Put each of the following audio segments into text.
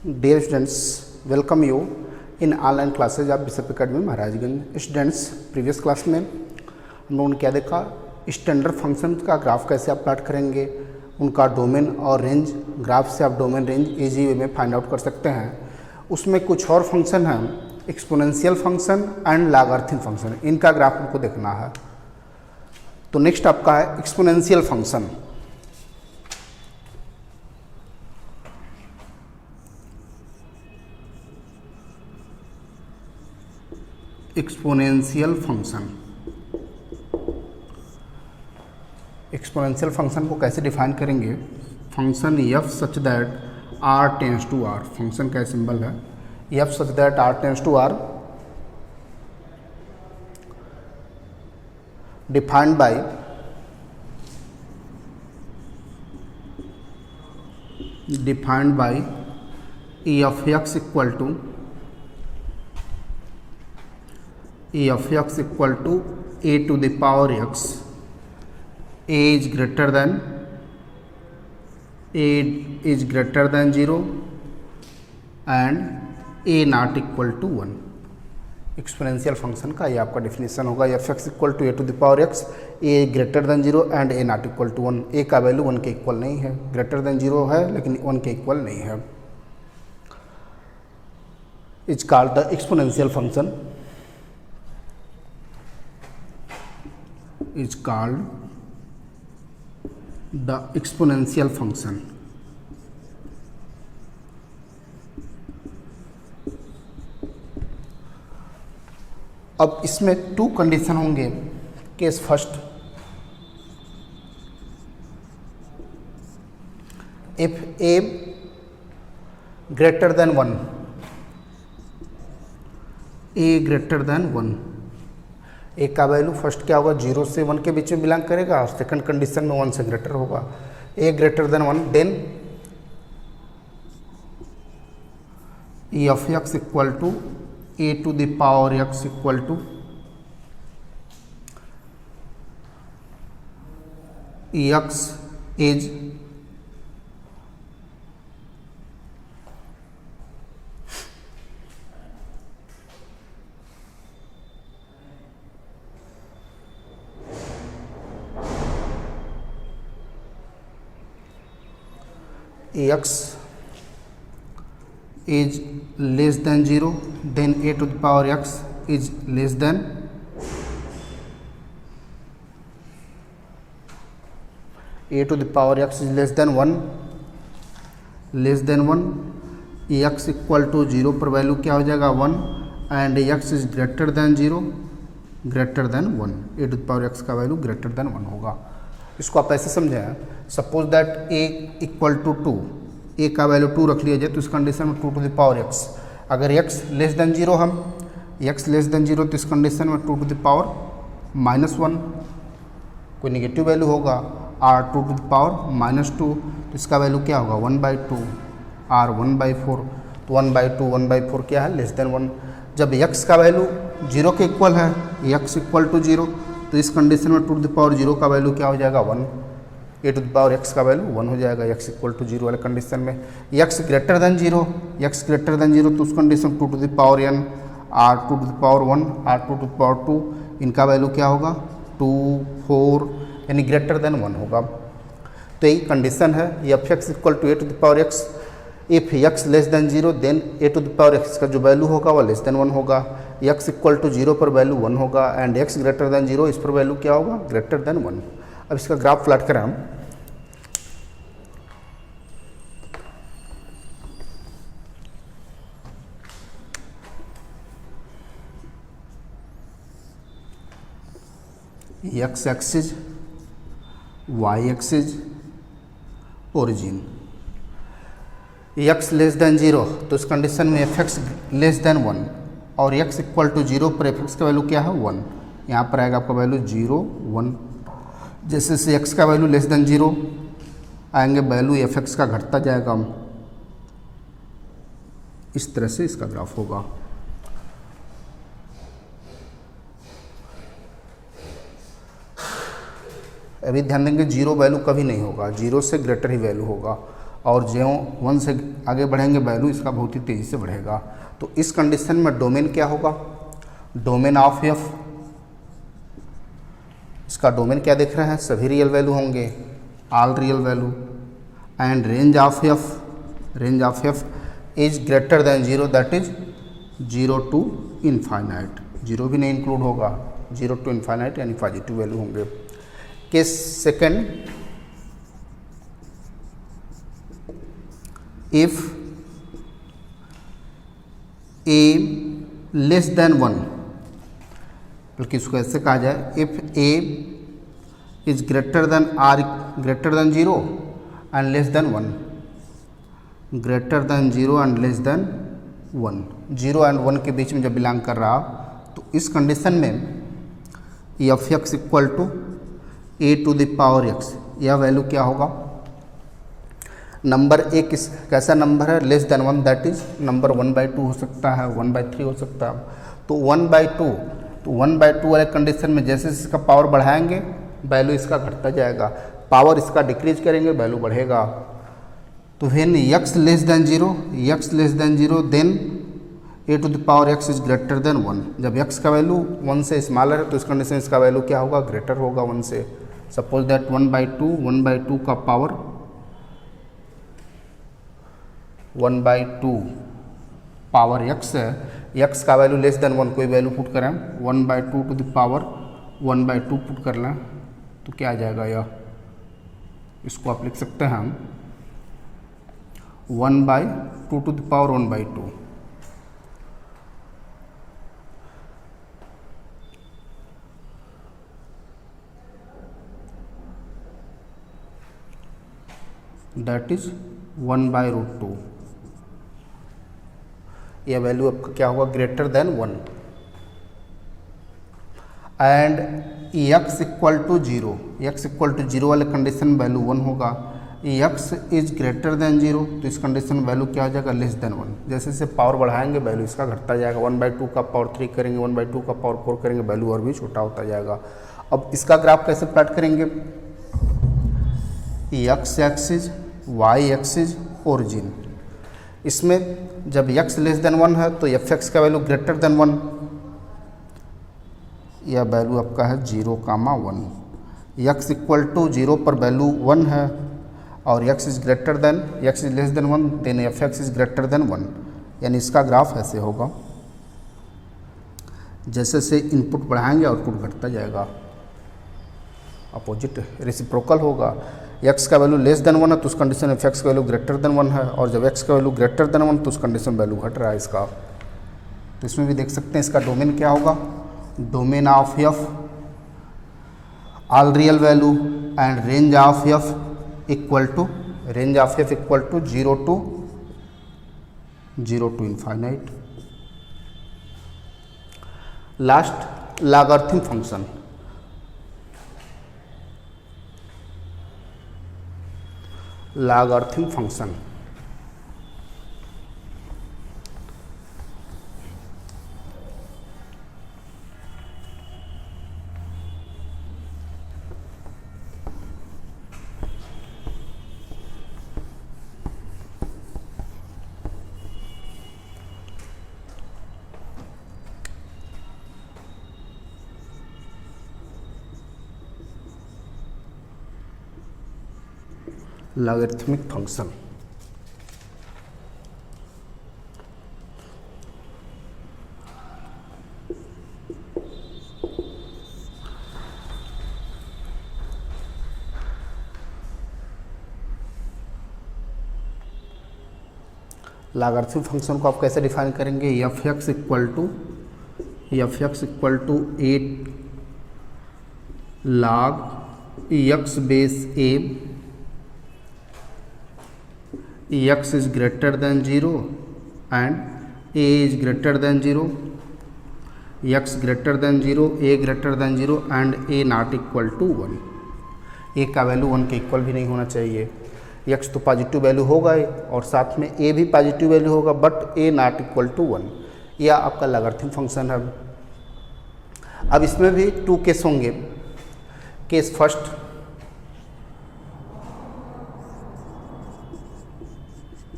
Dear students, welcome you in online classes of Bishop Academy Maharajganj. Students, previous class में हम लोगों ने क्या देखा, स्टैंडर्ड फंक्शन का ग्राफ कैसे आप प्लॉट करेंगे, उनका डोमेन और रेंज, ग्राफ से आप डोमेन रेंज इजी वे में फाइंड आउट कर सकते हैं। उसमें कुछ और फंक्शन हैं, exponential function and logarithm function, इनका ग्राफ हमको देखना है। तो नेक्स्ट आपका है exponential function. Exponential function, exponential function को कैसे डिफाइन करेंगे? Function F such that R tends to R, function का सिंबल है F such that R tends to R, defined by e of x equal to a to the power x, a is greater than 0 and a not equal to 1। Exponential function का ये आपका definition होगा, F X equal to A to the power X, A greater than 0 and A not equal to 1। ए का value 1 के equal नहीं है, greater than 0 है लेकिन 1 के इक्वल नहीं है। Is called the exponential function, is called the exponential function। अब इसमें टू कंडीशन होंगे। Case first, if a greater than 1, a greater than 1, ए का वैल्यू फर्स्ट क्या होगा, 0 से 1 के बीच में बिलोंग करेगा, और सेकंड कंडीशन में 1 से ग्रेटर होगा। A greater than 1, then e of x equal to A to the power x equal to e x is x is less than 0, then a to the power x is less than a to the power x is less than 1, x equal to 0 पर value क्या हो जाएगा 1, and x is greater than 0, greater than 1, a to the power x का value greater than 1 होगा। इसको आप ऐसे समझें, suppose that a equal to 2, a का वैल्यू 2 रख लिया जाए तो इस कंडीशन में 2 टू द पावर x, अगर x less than 0 x less than 0 तो इस कंडीशन में 2 टू द पावर -1, कोई नेगेटिव वैल्यू होगा, r 2 टू द पावर -2 तो इसका वैल्यू क्या होगा 1/2, r 1/4, तो 1/2 1/4 क्या है, लेस देन 1। जब x का वैल्यू 0 के इक्वल है, x इक्वल टू 0, तो इस कंडीशन में 2 टू द पावर 0 का वैल्यू क्या हो जाएगा 1, ए टू द पावर x का वैल्यू 1 हो जाएगा, x इक्वल टू 0 वाले कंडीशन में। x ग्रेटर देन 0, तो उस condition 2 to the power n, r 2 to the power 1, r 2 to the power 2, इनका वैल्यू क्या होगा 2, 4, यानी ग्रेटर देन 1 होगा। तो यही कंडीशन है, F X equal to A to the power X, if x less than 0 then A to the power x का जो वैल्यू होगा वो लेस देन 1 होगा, x इक्वल टू 0 पर वैल्यू 1 होगा, एंड x ग्रेटर देन 0 इस पर वैल्यू क्या होगा ग्रेटर देन 1। अब इसका ग्राफ प्लॉट करें हम। x axis, y axis, origin. x less than 0 तो इस कंडीशन में एफ एक्स लेस देन 1, और x इक्वल टू 0 पर एफ एक्स का वैल्यू क्या है 1, यहाँ पर आएगा आपका वैल्यू 0, 1। जैसे से x का वैल्यू लेस देन 0 आएंगे, वैल्यू एफ एक्स का घटता जाएगा, इस तरह से इसका ग्राफ होगा। अभी ध्यान देंगे जीरो वैल्यू कभी नहीं होगा, जीरो से ग्रेटर ही वैल्यू होगा। और जो 1 से आगे बढ़ेंगे वैल्यू इसका बहुत ही तेज़ी से बढ़ेगा। तो इस कंडीशन में डोमेन क्या होगा, डोमेन ऑफ एफ, इसका डोमेन क्या देख रहे हैं, सभी रियल वैल्यू होंगे, all real value, and range of F is greater than 0, that is 0 to infinite, 0 भी नहीं इंक्लूड होगा, 0 to इनफाइनाइट यानी पॉजिटिव वैल्यू होंगे। Case second, if A less than 1, बल्कि इसको ऐसे कहा जाए, if A is greater than 0 and less than 1, greater than 0 and less than 1, 0 and 1 के बीच में जब बिलोंग कर रहा, तो इस कंडीशन में F X equal to A to the power X, यह वैल्यू क्या होगा, नंबर ए कैसा नंबर है, less than 1, that is number 1/2 हो सकता है, 1/3 हो सकता है। तो 1/2 वाले कंडीशन में जैसे इसका पावर बढ़ाएंगे वैल्यू इसका घटता जाएगा, पावर इसका डिक्रीज करेंगे वैल्यू बढ़ेगा। तो when x less than 0 then A to the power x is greater than 1, जब x का वैल्यू 1 से स्मॉलर है तो इस कंडीशन इसका वैल्यू क्या होगा, ग्रेटर होगा 1 से। सपोज दैट 1/2 का पावर 1/2 पावर x है, x का वैल्यू लेस देन 1, कोई वैल्यू पुट करें, 1/2 टू द पावर 1/2 पुट कर लें तो क्या आ जाएगा, यह इसको आप लिख सकते हैं हम 1/2 to the power 1/2, that is 1/√2, यह वैल्यू आपका क्या होगा, greater than 1, and x equal to 0 वाले कंडीशन वैल्यू 1 होगा, x इज ग्रेटर देन 0 तो इस कंडीशन में वैल्यू क्या हो जाएगा, लेस देन 1, जैसे जैसे पावर बढ़ाएंगे वैल्यू इसका घटता जाएगा, 1/2 का पावर 3 करेंगे, 1/2 का पावर 4 करेंगे, वैल्यू और भी छोटा होता जाएगा। अब इसका ग्राफ कैसे प्लॉट करेंगे, x axis, y axis, origin, इसमें जब x लेस देन 1 है तो fx का वैल्यू ग्रेटर देन 1, यह वैल्यू आपका है 0,1, x इक्वल टू 0 पर वैल्यू 1 है और x is less than 1 then fx is greater than 1, यानी इसका ग्राफ ऐसे होगा, जैसे से इनपुट बढ़ाएंगे आउटपुट घटता जाएगा, अपोजिट रेसिप्रोकल होगा। x का वैल्यू लेस देन 1 है तो उस कंडीशन में fx का वैल्यू ग्रेटर देन 1 है, और जब x का वैल्यू ग्रेटर देन 1 तो उस कंडीशन वैल्यू घट रहा है इसका। तो इसमें भी देख सकते हैं इसका डोमेन क्या होगा, domain of f all real value and range of f equal to 0 to infinite. Last logarithm function, logarithmic function. Logarithmic function को आप कैसे डिफाइन करेंगे, F X equal to 8 log X base A, x is greater than 0 and a is greater than 0, x greater than 0, a greater than 0 and a not equal to 1, a का value 1 के equal भी नहीं होना चाहिए, x तो positive value होगा ही और साथ में a भी पॉजिटिव वैल्यू होगा but a not equal to 1, यह आपका लॉगरिथम फंक्शन है। अब इसमें भी 2 केस होंगे। Case first,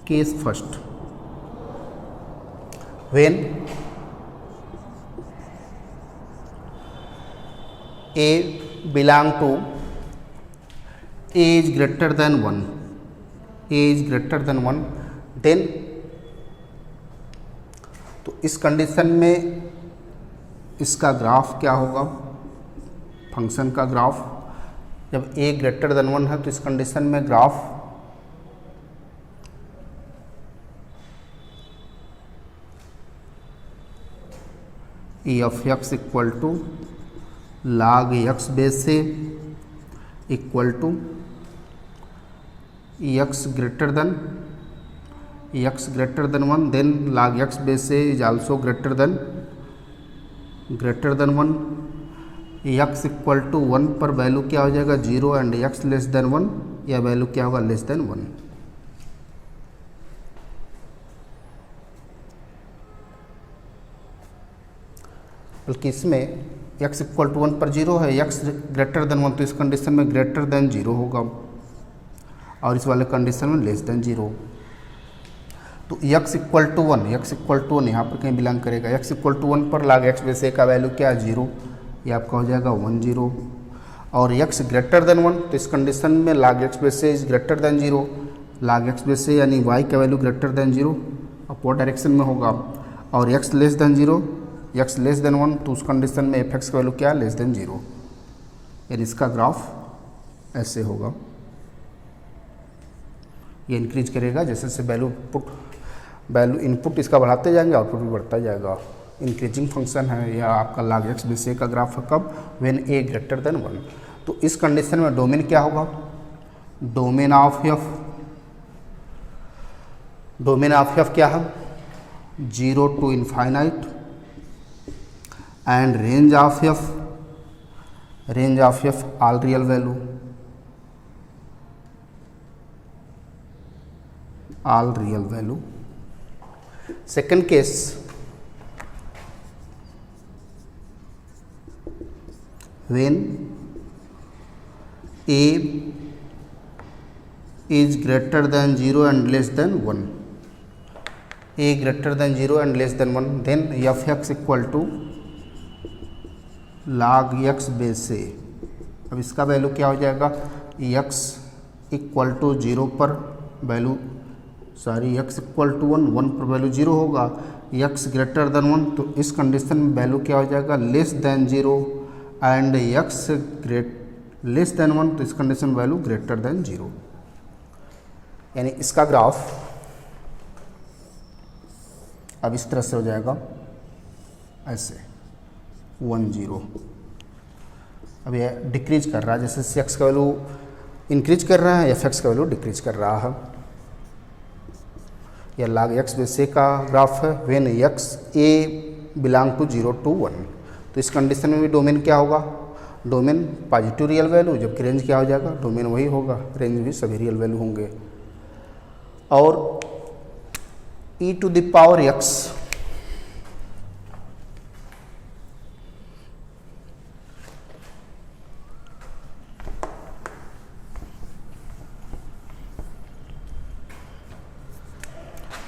case first, when a belong to a is greater than 1, a is greater than 1, then तो इस कंडीशन में इसका ग्राफ क्या होगा, फंक्शन का ग्राफ, जब a ग्रेटर देन 1 है तो इस कंडीशन में graph e of x equal to log x base से equal to x greater than 1, then log x base से is also greater than 1, x equal to 1 पर value क्या हो जाएगा 0 एंड x लेस देन 1, या value क्या होगा less than 1। बल्कि इसमें x इक्वल टू 1 पर 0 है, x ग्रेटर देन 1, तो इस कंडीशन में ग्रेटर देन 0 होगा और इस वाले कंडीशन में लेस देन 0। तो x इक्वल टू 1, यहाँ पर कहीं बिलोंग करेगा, x इक्वल टू 1 पर log x बेस a का वैल्यू क्या है 0, ये आपका हो जाएगा 1 0। और x ग्रेटर देन 1, तो इस कंडीशन में log x base a is greater than 0, log x base a यानी y का value greater than 0 upward direction में होगा, और x less than 0, x less than 1, तो उस कंडीशन में f(x) का वैल्यू क्या है लेस देन 0, यानी इसका ग्राफ ऐसे होगा। ये इंक्रीज करेगा जैसे जैसे वैल्यू इनपुट इसका बढ़ाते जाएंगे, आउटपुट भी बढ़ता जाएगा। इंक्रीजिंग फंक्शन है, यह आपका log x बेस a का ग्राफ है कब, व्हेन a ग्रेटर देन 1। तो इस कंडीशन में डोमेन क्या होगा, डोमेन ऑफ f क्या है 0 to infinite, and range of f all real value, second case, when a is greater than 0 and less than 1, a greater than 0 and less than 1, then f(x) equal to log x base से, अब इसका value क्या हो जाएगा, x equal to 0 पर value x equal to 1 पर value 0 होगा, x greater than 1, तो इस कंडीशन में वैल्यू क्या हो जाएगा less than 0 and x less than 1, तो इस कंडीशन में वैल्यू ग्रेटर देन 0, यानी इसका ग्राफ अब इस तरह से हो जाएगा ऐसे 1 0। अब ये डिक्रीज कर रहा है, जैसे x का वैल्यू इंक्रीज कर रहा है, f(x) का वैल्यू डिक्रीज कर रहा है। यह log x बेस a का ग्राफ है, when x a belong to 0 to 1, तो इस कंडीशन में भी डोमेन क्या होगा, डोमेन पॉजिटिव रियल वैल्यू, जबकि रेंज क्या हो जाएगा, डोमेन वही होगा, रेंज भी सभी रियल वैल्यू होंगे। और e to the power x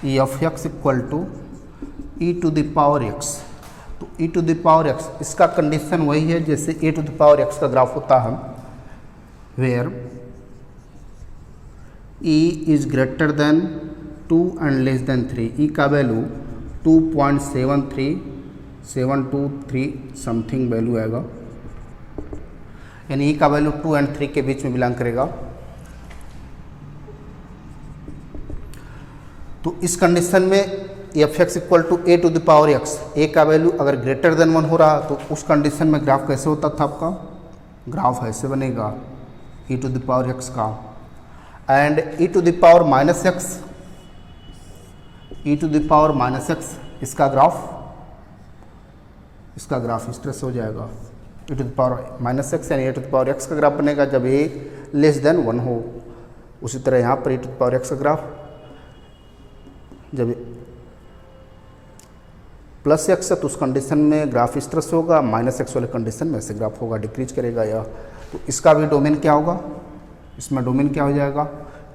e of x equal to e to the power x, तो e to the power x इसका कंडीशन वही है जैसे a to the power x का ग्राफ होता है, where e is greater than 2 and less than 3, e का value 2.73723 something value आएगा, यानी e का वैल्यू 2 एंड 3 के बीच में बिलोंग करेगा। तो इस कंडीशन में f(x) equal to a to the power x, a का वैल्यू अगर ग्रेटर देन 1 हो रहा तो उस कंडीशन में ग्राफ कैसे होता था, आपका ग्राफ ऐसे बनेगा e to the power x का, and e to the power -x, e to the power -x इसका ग्राफ इस तरह से हो जाएगा, e to the power -x यानी e to the power x का ग्राफ बनेगा जब a लेस देन 1 हो। उसी तरह यहाँ पर e to the power x का ग्राफ जब प्लस x है तो उस कंडीशन में ग्राफ इस तरह से होगा, -x वाले कंडीशन में ऐसे ग्राफ होगा, डिक्रीज करेगा यह। तो इसका भी डोमेन क्या होगा, इसमें डोमेन क्या हो जाएगा,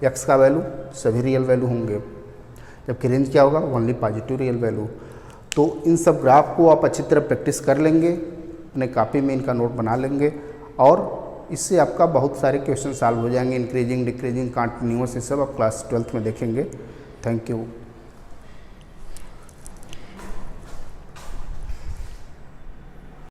x का वैल्यू सभी रियल वैल्यू होंगे, जबकि रेंज क्या होगा, ओनली पॉजिटिव रियल वैल्यू। तो इन सब ग्राफ को आप अच्छी तरह प्रैक्टिस कर लेंगे, अपने कॉपी में इनका नोट बना लेंगे और इससे आपका बहुत सारे क्वेश्चन सॉल्व हो जाएंगे। इंक्रीजिंग, डिक्रीजिंग, कंटिन्यूअस, ये सब आप क्लास 12th में देखेंगे। Thank you.